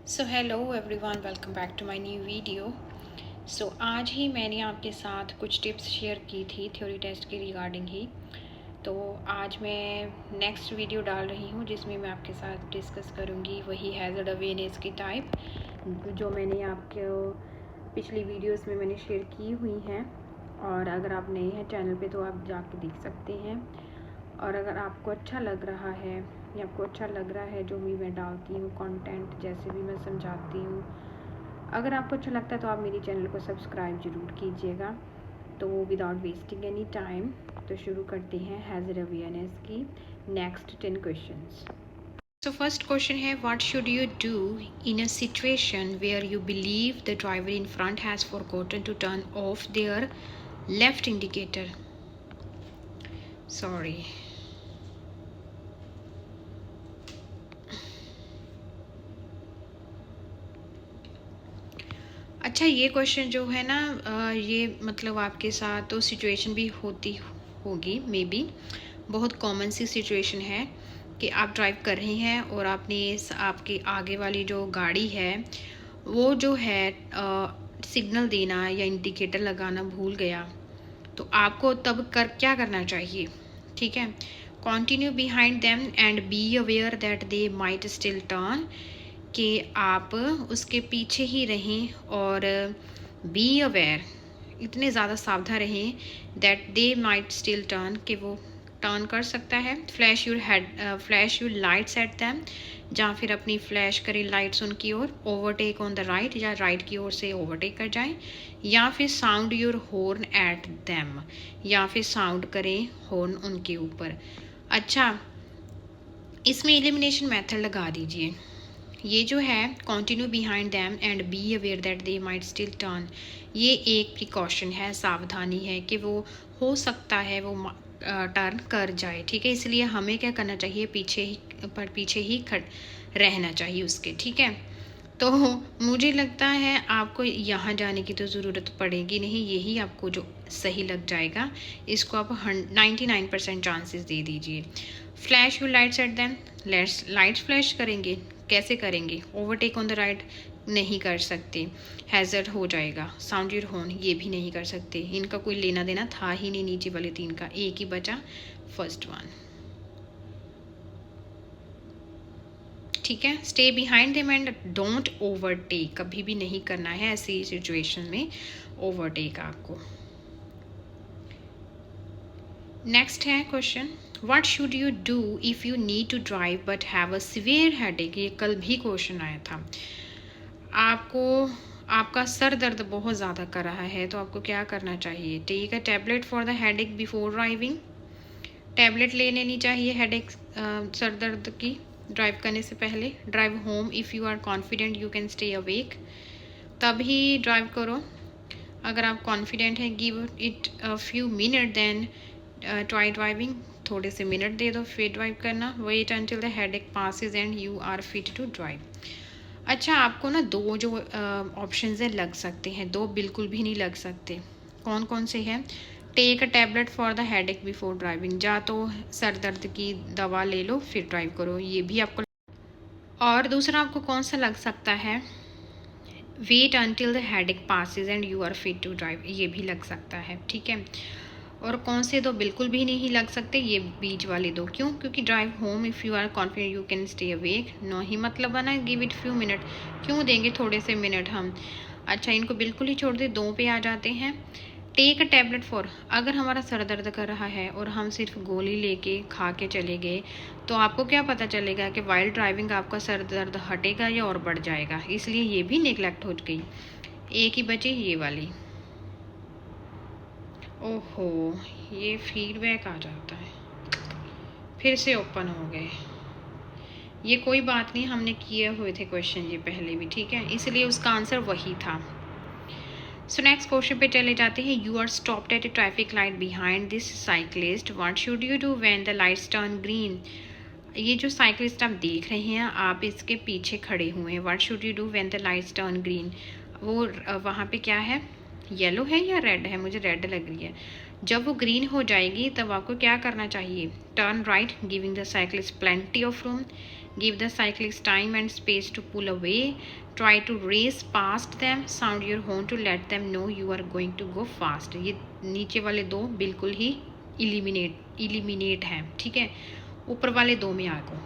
So hello everyone, welcome back to my new video. So आज ही मैंने आपके साथ कुछ टिप्स शेयर की थी थ्योरी टेस्ट के रिगार्डिंग ही। तो आज मैं नेक्स्ट वीडियो डाल रही हूँ जिसमें मैं आपके साथ डिस्कस करूँगी वही हैज़र्ड अवेयरनेस की टाइप जो मैंने आपको पिछली वीडियोस में मैंने शेयर की हुई हैं। और अगर आप नए हैं चैनल पे तो आप जाके देख सकते हैं। और अगर आपको अच्छा लग रहा है या आपको अच्छा लग रहा है जो भी मैं डालती हूँ कंटेंट, जैसे भी मैं समझाती हूँ, अगर आपको अच्छा लगता है तो आप मेरी चैनल को सब्सक्राइब ज़रूर कीजिएगा। तो विदाउट वेस्टिंग एनी टाइम तो शुरू करते हैं हैज़र्ड अवेयरनेस की next 10 questions. So first question है, what should you do in a situation where you believe the driver in front has forgotten to turn off their left indicator? Sorry. अच्छा, ये question जो है ना, ये मतलब आपके साथ तो सिचुएशन भी होती होगी मे बी। बहुत कॉमन सी सिचुएशन है कि आप ड्राइव कर रहे हैं और आपने आपके आगे वाली जो गाड़ी है वो जो है सिग्नल देना या इंडिकेटर लगाना भूल गया। तो आपको तब क्या करना चाहिए? ठीक है, continue behind them and be aware that they might still turn, कि आप उसके पीछे ही रहें और बी अवेयर, इतने ज़्यादा सावधान रहें that they might still turn, कि वो टर्न कर सकता है। Flash your lights at them, जहाँ फिर अपनी फ्लैश करें लाइट्स उनकी ओर, ओवरटेक ऑन द राइट, या राइट की ओर से ओवरटेक कर जाएं, या फिर sound your horn at them, या फिर साउंड करें हॉर्न उनके ऊपर। अच्छा, इसमें एलिमिनेशन मेथड लगा दीजिए। ये जो है continue behind them and be aware that they might still turn, ये एक प्रिकॉशन है, सावधानी है कि वो हो सकता है वो टर्न कर जाए। ठीक है, इसलिए हमें क्या करना चाहिए, पीछे ही रहना चाहिए उसके। ठीक है, तो मुझे लगता है आपको यहाँ जाने की तो ज़रूरत पड़ेगी नहीं, यही आपको जो सही लग जाएगा इसको आप 99% चांसेस दे दीजिए। Flash you lights at them, lights flash करेंगे, कैसे करेंगे? ओवरटेक ऑन द राइट नहीं कर सकते, हैज़र्ड हो जाएगा। साउंड योर हॉर्न, ये भी नहीं कर सकते, इनका कोई लेना देना था ही नहीं नीचे वाले तीन का, एक ही बचा, फर्स्ट वन। ठीक है, stay behind them and don't overtake, कभी भी नहीं करना है ऐसी सिचुएशन में ओवरटेक आपको। नेक्स्ट है question, what should you do if you need to drive but have a severe headache. ये कल भी क्वेश्चन आया था। आपका सर दर्द बहुत ज़्यादा कर रहा है तो आपको क्या करना चाहिए? Take a tablet for the headache before driving, tablet ले लेनी चाहिए हेडेक सर दर्द की ड्राइव करने से पहले। Drive home if you are confident you can stay awake, तभी ड्राइव करो अगर आप कॉन्फिडेंट हैं। Give it a few minute then try driving, थोड़े से मिनट दे दो फिर ड्राइव करना। Wait until the headache passes and you are fit to drive. अच्छा, आपको ना दो जो ऑप्शन है लग सकते हैं, दो बिल्कुल भी नहीं लग सकते। कौन कौन से हैं? Take a tablet for the headache before driving, जा तो सर दर्द की दवा ले लो फिर ड्राइव करो, ये भी आपको। और दूसरा आपको कौन सा लग सकता है? Wait until the headache passes and you are fit to drive, ये भी लग सकता है। ठीक है, और कौन से दो बिल्कुल भी नहीं लग सकते? ये बीच वाले दो। क्यों? क्योंकि drive home if you are confident you can stay awake, no ही मतलब बना गिव इट फ्यू मिनट, क्यों देंगे थोड़े से मिनट हम? अच्छा, इनको बिल्कुल ही छोड़ दे, दो पे आ जाते हैं। टेक अ टैबलेट फॉर, अगर हमारा सर दर्द कर रहा है और हम सिर्फ गोली लेके खा के चले गए तो आपको क्या पता चलेगा कि वाइल ड्राइविंग आपका सर दर्द हटेगा या और बढ़ जाएगा, इसलिए ये भी नेग्लेक्ट हो गई। एक ही बची ये वाली। ओहो, ये फीडबैक आ जाता है, फिर से ओपन हो गए। ये कोई बात नहीं, हमने किए हुए थे क्वेश्चन ये पहले भी। ठीक है, इसलिए उसका आंसर वही था। सो नेक्स्ट क्वेश्चन पे चले जाते हैं। You are stopped at a traffic light behind this cyclist, what should you do when the lights turn green. ये जो साइक्लिस्ट आप देख रहे हैं, आप इसके पीछे खड़े हुए हैं। What should you do when the lights turn green, वो वहाँ पे क्या है, येलो है या रेड है? मुझे रेड लग रही है। जब वो ग्रीन हो जाएगी तब आपको क्या करना चाहिए? Turn right giving the cyclist plenty of room, give the cyclist time and space to pull away, try to race past them, sound your horn to let them know you are going to go fast. ये नीचे वाले दो बिल्कुल ही eliminate हैं, ठीक है। ऊपर वाले दो में आपको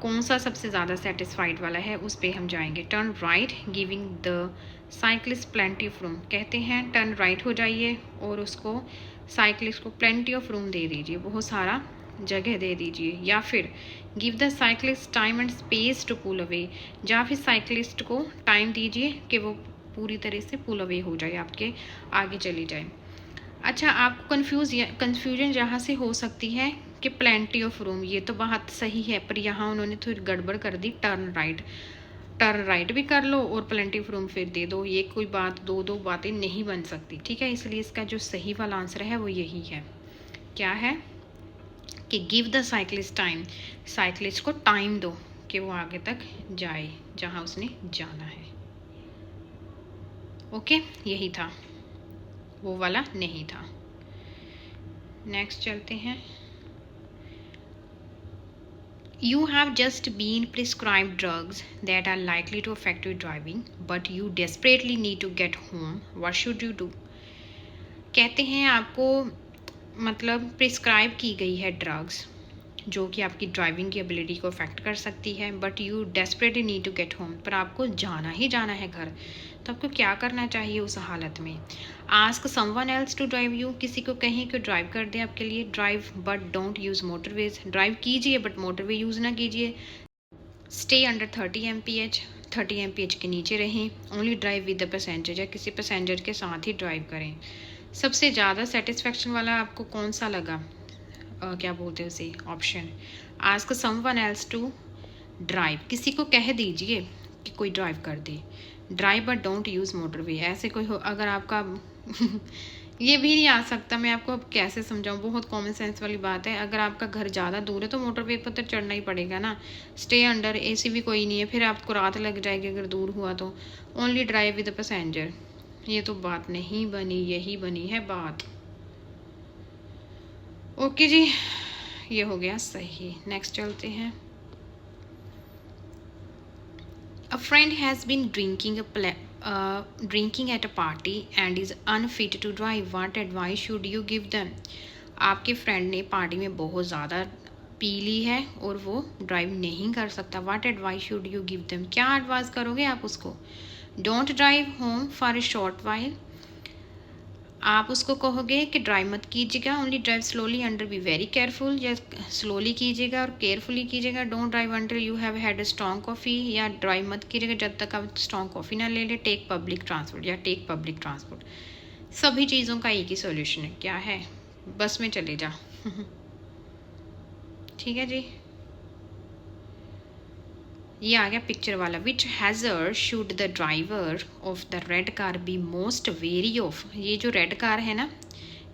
कौन सा सबसे ज़्यादा सेटिस्फाइड वाला है उस पर हम जाएंगे। Turn right giving the cyclist plenty of room, कहते हैं टर्न राइट हो जाइए और उसको साइक्लिस्ट को प्लेंटी ऑफ रूम दे दीजिए, बहुत सारा जगह दे दीजिए। या फिर give the cyclist time and space to pull away, या फिर साइक्लिस्ट को टाइम दीजिए कि वो पूरी तरह से पुल अवे हो जाए, आपके आगे चली जाए। अच्छा, आपको कन्फ्यूजन यहाँ से हो सकती है कि प्लेंटी ऑफ रूम, ये तो बात सही है, पर यहाँ उन्होंने थोड़ी गड़बड़ कर दी। टर्न राइट भी कर लो और प्लेंटी ऑफ रूम फिर दे दो, ये कोई बात, दो बातें नहीं बन सकती, ठीक है। इसलिए इसका जो सही वाला आंसर है वो यही है, क्या है कि give the cyclist time, cyclist को टाइम दो कि वो आगे तक जाए जहाँ उसने जाना है। ओके, यही था, वो वाला नहीं था। नेक्स्ट चलते हैं। You have just been prescribed drugs that are likely to affect your driving, but you desperately need to get home. What should you do? कहते हैं आपको मतलब प्रिस्क्राइब की गई है ड्रग्स जो कि आपकी ड्राइविंग की एबिलिटी को अफेक्ट कर सकती है, but you desperately need to get home, पर आपको जाना ही जाना है घर, तो आपको क्या करना चाहिए उस हालत में। Ask someone else to drive you, किसी को कहें कि ड्राइव कर दे आपके लिए। Drive but don't use motorways, drive कीजिए बट मोटरवे यूज़ ना कीजिए। स्टे अंडर 30 mph, 30 mph के नीचे रहें। Only drive with the passenger, या किसी पैसेंजर के साथ ही ड्राइव करें। सबसे ज़्यादा सेटिस्फेक्शन वाला आपको कौन सा लगा, क्या बोलते हैं उसे, option. Ask someone else to drive, किसी को कह दीजिए कि कोई ड्राइव कर दे। Drive but don't use motorway, ऐसे कोई हो अगर आपका ये भी नहीं आ सकता, मैं आपको अब कैसे समझाऊं, बहुत कॉमन सेंस वाली बात है। अगर आपका घर ज़्यादा दूर है तो मोटरवे पर तो चढ़ना ही पड़ेगा ना। स्टे अंडर, एसी भी कोई नहीं है, फिर आपको रात लग जाएगी अगर दूर हुआ तो। ओनली ड्राइव विद पैसेंजर, ये तो बात नहीं बनी, यही बनी है बात। ओके जी, ये हो गया सही। नेक्स्ट चलते हैं। A friend has been drinking at a party and is unfit to drive. What advice should you give them? आपके फ्रेंड ने पार्टी में बहुत ज़्यादा पी ली है और वो ड्राइव नहीं कर सकता। What advice should you give them? क्या एडवाइस करोगे आप उसको? Don't drive home for a short while. आप उसको कहोगे कि ड्राइव मत कीजिएगा, only drive slowly under be very careful, या स्लोली कीजिएगा और केयरफुली कीजिएगा। Don't drive until you have had a strong coffee, या ड्राइव मत कीजिएगा जब तक आप स्ट्रॉन्ग कॉफ़ी ना ले ले। टेक पब्लिक ट्रांसपोर्ट, या टेक पब्लिक ट्रांसपोर्ट। सभी चीज़ों का एक ही सोल्यूशन है, क्या है, बस में चले जा। ठीक है जी, ये आ गया पिक्चर वाला। Which hazard should the driver of the red car be most wary of. ये जो रेड कार है ना,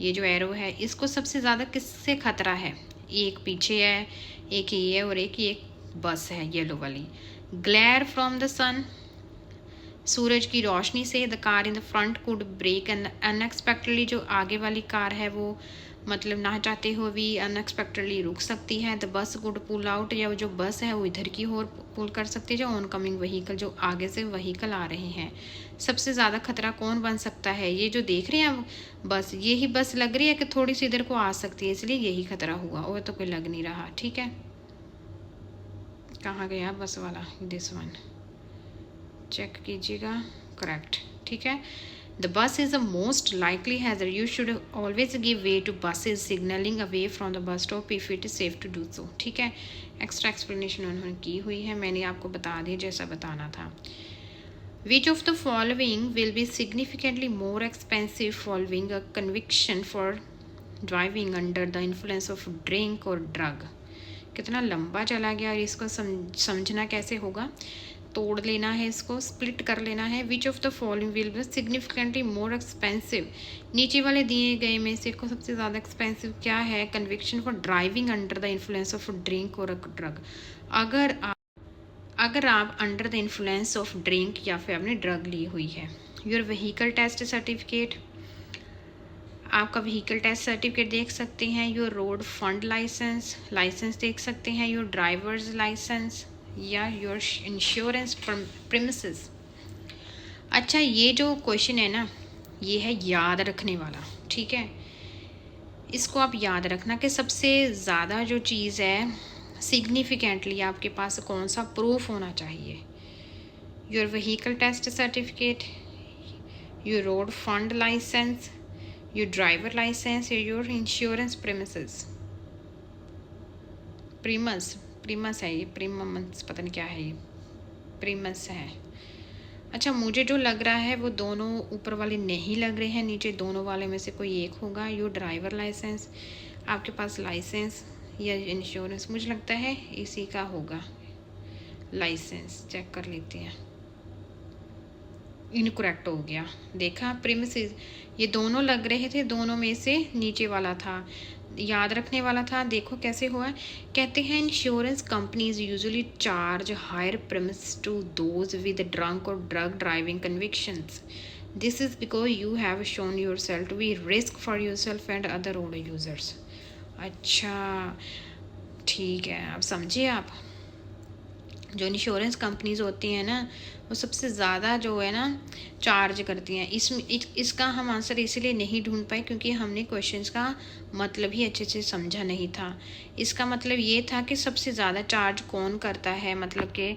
ये जो एरो है, इसको सबसे ज़्यादा किससे खतरा है? एक पीछे है, एक ये है और एक बस है येलो वाली। ग्लेयर फ्रॉम द सन, सूरज की रोशनी से। The car in the front could brake unexpectedly, जो आगे वाली कार है वो मतलब ना चाहते हुए भी अनएक्सपेक्टेडली रुक सकती है। द बस कुड पुल आउट, या जो बस है वो इधर की ओर पुल कर सकती है, जो ऑन कमिंग व्हीकल, जो आगे से व्हीकल आ रहे हैं। सबसे ज़्यादा खतरा कौन बन सकता है? ये जो देख रहे हैं बस, यही बस लग रही है कि थोड़ी सी इधर को आ सकती है, इसलिए यही खतरा हुआ, और तो कोई लग नहीं रहा। ठीक है, कहाँ गया बस वाला? दिस वन चेक कीजिएगा, करेक्ट। ठीक है, the bus is the most likely hazard, you should always give way to buses signalling away from the bus stop if it is safe to do so. ठीक है, extra explanation उन्होंने की हुई है, मैंने आपको बता दी जैसा बताना था। Which of the following will be significantly more expensive following a conviction for driving under the influence of drink or drug? कितना लंबा चला गया, और इसको समझना कैसे होगा? तोड़ लेना है, इसको स्प्लिट कर लेना है। Which of the following will be significantly more expensive, नीचे वाले दिए गए में से को सबसे ज़्यादा एक्सपेंसिव क्या है? Conviction for driving under the influence of drink और ड्रग। अगर आप under the influence of drink या फिर आपने ड्रग ली हुई है। योर व्हीकल टेस्ट सर्टिफिकेट, आपका व्हीकल टेस्ट सर्टिफिकेट देख सकते हैं, योर रोड फंड लाइसेंस देख सकते हैं, योर ड्राइवर्स लाइसेंस या योर इंश्योरेंस प्रीमिसेस। अच्छा, ये जो क्वेश्चन है ना, ये है याद रखने वाला, ठीक है। इसको आप याद रखना कि सबसे ज़्यादा जो चीज़ है सिग्निफिकेंटली आपके पास कौन सा प्रूफ होना चाहिए। Your vehicle test certificate, your road fund licence, your driver licence या योर इंश्योरेंस प्रीमिसेस। प्रीमस है ये, प्रीमस पता नहीं क्या है ये, प्रीमस है। अच्छा, मुझे जो लग रहा है वो दोनों ऊपर वाले नहीं लग रहे हैं, नीचे दोनों वाले में से कोई एक होगा। योर ड्राइवर लाइसेंस, आपके पास लाइसेंस या इंश्योरेंस, मुझे लगता है इसी का होगा। लाइसेंस चेक कर लेते हैं। इनकरेक्ट हो गया, देखा, प्रीमिसेस ये दोनों लग रहे थे, दोनों में से नीचे वाला था, याद रखने वाला था। देखो कैसे हुआ। कहते हैं insurance companies usually charge higher premiums to those with drunk और drug driving convictions. This is because you have shown yourself to be risk for yourself and other road users. अच्छा ठीक है, अब समझिए आप। जो इंश्योरेंस कंपनीज होती हैं ना, वो सबसे ज़्यादा जो है ना चार्ज करती हैं। इसका हम आंसर इसीलिए नहीं ढूंढ पाए क्योंकि हमने क्वेश्चंस का मतलब ही अच्छे से समझा नहीं था। इसका मतलब ये था कि सबसे ज़्यादा चार्ज कौन करता है, मतलब कि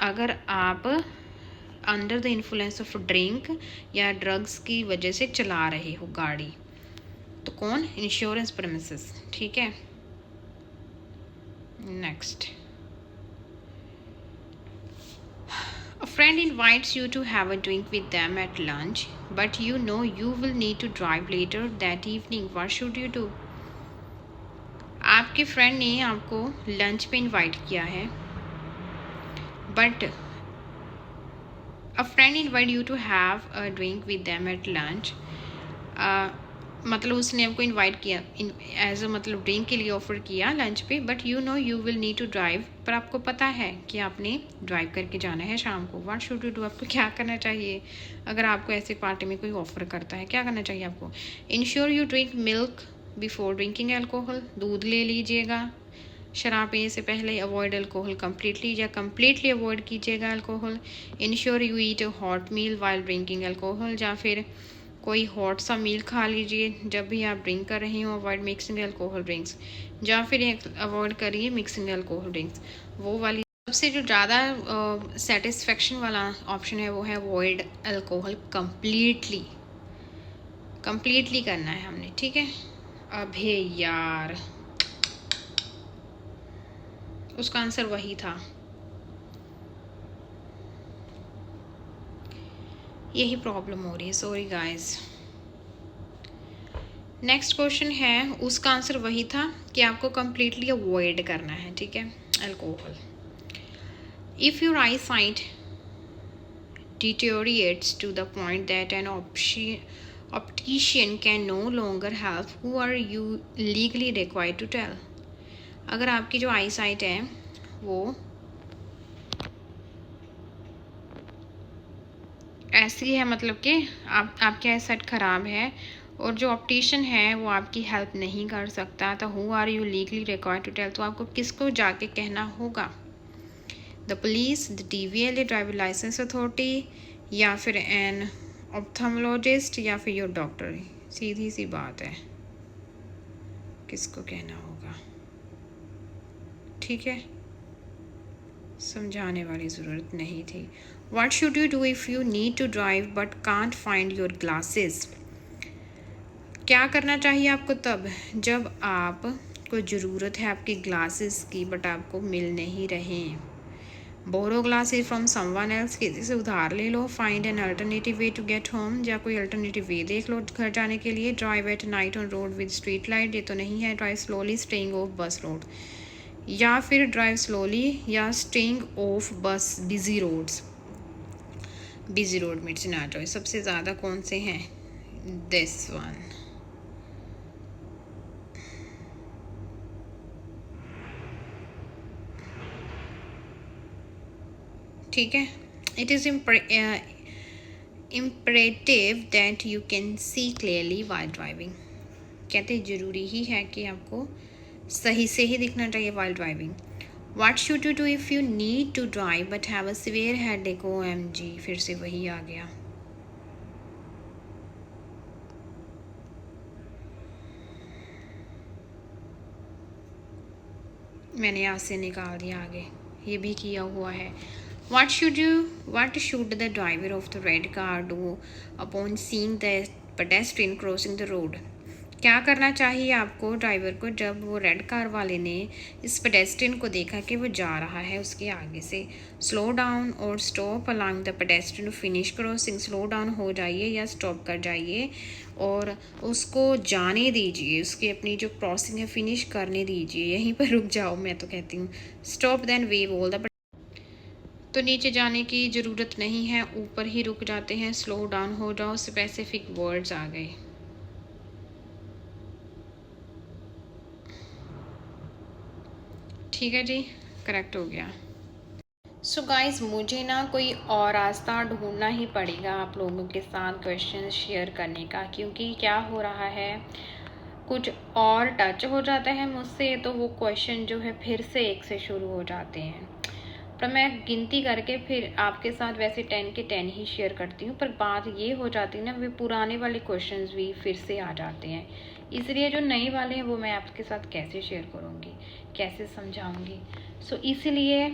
अगर आप under the influence of drink या ड्रग्स की वजह से चला रहे हो गाड़ी, तो कौन, इंश्योरेंस प्रीमिसेस, ठीक है। Next, a friend invites you to have a drink with them at lunch, but you know you will need to drive later that evening. What should you do? आपके फ्रेंड ने आपको lunch पे invite किया है, but a friend invite you to have a drink with them at lunch. मतलब उसने आपको invite किया एज अ मतलब ड्रिंक के लिए ऑफर किया लंच पे, but you know you will need to drive, पर आपको पता है कि आपने ड्राइव करके जाना है शाम को। What should you do? आपको क्या करना चाहिए अगर आपको ऐसे पार्टी में कोई ऑफर करता है? क्या करना चाहिए आपको? Ensure you drink milk before drinking alcohol, दूध ले लीजिएगा शराब पीने से पहले। अवॉइड अल्कोहल कम्प्लीटली, या कम्प्लीटली अवॉइड कीजिएगा alcohol. Ensure you eat a hot meal while drinking alcohol, या फिर कोई हॉट सा मील खा लीजिए जब भी आप ड्रिंक कर रहे हो। अवॉइड मिक्सिंग अल्कोहल ड्रिंक्स, या फिर अवॉइड करिए मिक्सिंग अल्कोहल ड्रिंक्स। वो वाली सबसे जो ज़्यादा सेटिस्फेक्शन वाला ऑप्शन है वो है अवॉइड अल्कोहल कम्प्लीटली। करना है हमने, ठीक है। अबे यार, उसका आंसर वही था, यही प्रॉब्लम हो रही है, सॉरी गाइस। नेक्स्ट क्वेश्चन है, उसका आंसर वही था कि आपको कम्प्लीटली अवॉइड करना है, ठीक है, alcohol. If your I site deteriorates to the point that an optician can no longer help, who are you legally required to tell? अगर आपकी जो आई साइट है वो ऐसी है, मतलब कि आपकी आई साइट ख़राब है और जो ऑप्टिशियन है वो आपकी हेल्प नहीं कर सकता, तो who are you legally required to tell? तो आपको किसको जाके कहना होगा? The police, the DVLA driver licence authority, या फिर एन ऑप्थेमोलॉजिस्ट, या फिर योर डॉक्टर। सीधी सी बात है, किसको कहना होगा, ठीक है, समझाने वाली ज़रूरत नहीं थी। What should you do if you need to drive but can't find your glasses? क्या करना चाहिए आपको तब जब आपको ज़रूरत है आपकी ग्लासेस की बट आपको मिल नहीं रहे? Borrow glasses from someone else, किसी से उधार ले लो। Find an alternative way to get home, या कोई अल्टरनेटिव वे देख लो घर जाने के लिए। Drive at night on road with street light, ये तो नहीं है। ड्राइव स्लोली स्टेइंग ऑफ बस रोड, या फिर ड्राइव स्लोली या स्टेइंग ऑफ बस बिजी रोड्स। बिजी रोड में से ना जाओ। सबसे ज़्यादा कौन से हैं? दिस वन, ठीक है। It is imperative that you can see clearly while driving. कहते ज़रूरी ही है कि आपको सही से ही दिखना चाहिए while driving. What should you do if you need to drive but have a severe headache? OMG, फिर से वही आ गया। मैंने यहाँ से निकाल दिया आगे, ये भी किया हुआ है। What should the driver of the red car do upon seeing the pedestrian crossing the road? क्या करना चाहिए आपको ड्राइवर को जब वो रेड कार वाले ने इस पेडेस्ट्रियन को देखा कि वो जा रहा है उसके आगे से? स्लो डाउन और stop along the pedestrian finish crossing. Slow down हो जाइए या स्टॉप कर जाइए और उसको जाने दीजिए, उसकी अपनी जो क्रॉसिंग है फिनिश करने दीजिए, यहीं पर रुक जाओ मैं तो कहती हूँ। Stop then wave all the. तो नीचे जाने की ज़रूरत नहीं है, ऊपर ही रुक जाते हैं। स्लो डाउन हो जाओ, स्पेसिफिक वर्ड्स आ गए। ठीक है जी, करेक्ट हो गया। सो गाइस, मुझे ना कोई और रास्ता ढूंढना ही पड़ेगा आप लोगों के साथ क्वेश्चन शेयर करने का, क्योंकि क्या हो रहा है, कुछ और टच हो जाता है मुझसे तो वो क्वेश्चन जो है फिर से एक से शुरू हो जाते हैं। पर मैं गिनती करके फिर आपके साथ वैसे 10 के 10 ही शेयर करती हूँ, पर बात ये हो जाती है ना, वे पुराने वाले क्वेश्चंस भी फिर से आ जाते हैं। इसलिए जो नए वाले हैं वो मैं आपके साथ कैसे शेयर करूँगी, कैसे समझाऊँगी। सो इसीलिए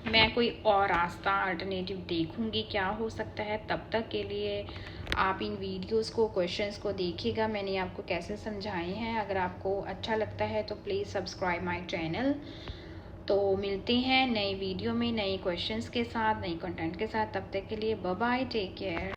मैं कोई और रास्ता अल्टरनेटिव देखूँगी क्या हो सकता है। तब तक के लिए आप इन वीडियोस को, क्वेश्चंस को देखिएगा मैंने आपको कैसे समझाए हैं। अगर आपको अच्छा लगता है तो प्लीज़ सब्सक्राइब माय चैनल। तो मिलते हैं नए वीडियो में नए क्वेश्चंस के साथ, नई कंटेंट के साथ। तब तक के लिए बाय बाय, टेक केयर।